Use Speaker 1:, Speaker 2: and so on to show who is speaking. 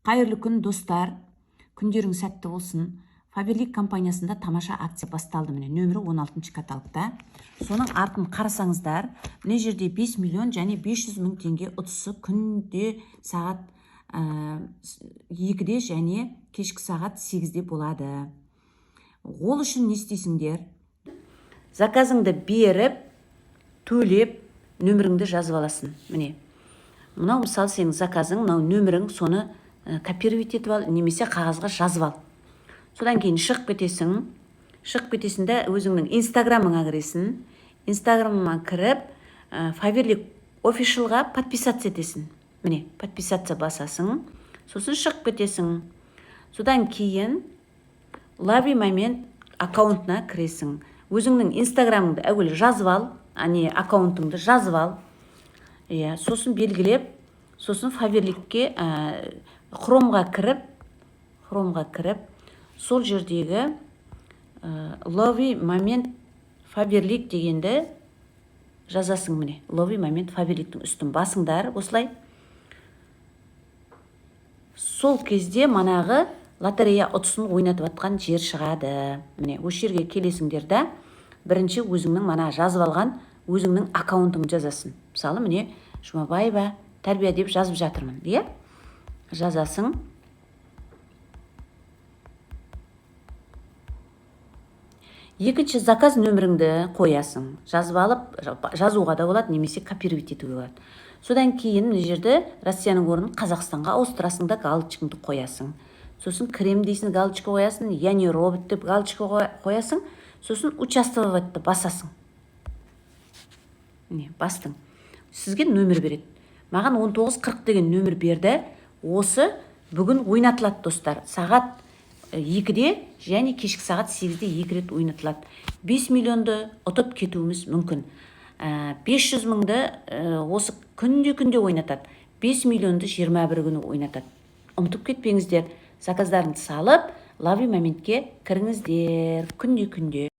Speaker 1: Қайырлы күн достар, күндеріңіз сәтті болсын. Фаберлик компаниясында тамаша акция басталды, міне нөмірі 16 каталогта. Соның артын қарасаңыздар, мына жерде 5 миллион және 500 мың теңге ұтысы күнде сағат 2-де және кешкі сағат 8-де болады. Ол үшін не істейсіңдер? Заказыңды беріп, төлеп, нөміріңді жазып аласың. Міне. Мынау мысалы сенің заказың, мынау нөмірің, соны копировать етіп ал, немесе қағазға жазып ал. Содан кейін шығып кетесің де өзіңнің инстаграмыңа кіресің. Инстаграмыңа кіріп, Фаберлик офишалға подписаться етесің. Міне, подписаться басасың. Сосын шығып кетесің. Содан кейін лови момент аккаунтына кіресің. Өзіңнің инстаграмыңды әуелі жазып ал, аккаунтыңды жазып ал. Сосын белгілеп, сосын Фаберликке хромға кіріп, сол жердегі лови момент Фаберлик дегенді жазасың. Міне, лови момент Фаберликтің үстін басыңдар, осылай. Сол кезде манағы лотерея ұтысын ойнатып атқан жер шығады. Міне, осы жерге келесіңдер да, бірінші өзіңнің мана жазып алған өзіңнің аккаунтыңды жазасың. Мысалы, міне, Жұмабаева тәрбие деп жазып жатырмын, иә? Жазасың. Екінші заказ нөміріңді қоясың. Жазып алып, жазуға да болады, немесе копировать етуге болады. Содан кейін мына жерде Россияның орнын Қазақстанға ауыстырасың да галочкаңды қоясың. Сосын крем дейсің, галочка қоясың, яғни робот деп галочка қоясың. Сосын участвовать басасың. Міне, бастың. Сізге нөмір береді. Маған 1940 деген нөмір берді. Осы бүгін ойнатылады достар. Сағат 2-де және кешкі сағат 8-де 2 рет ойнатылады. 5 миллионды ұтып кетуіміз мүмкін. 500 мыңды осы күнде ойнатады. 5 миллионды 21 күні ойнатады. Ұмытып кетпеңіздер. Заказдарыңды салып, лови моментке кіріңіздер күнде.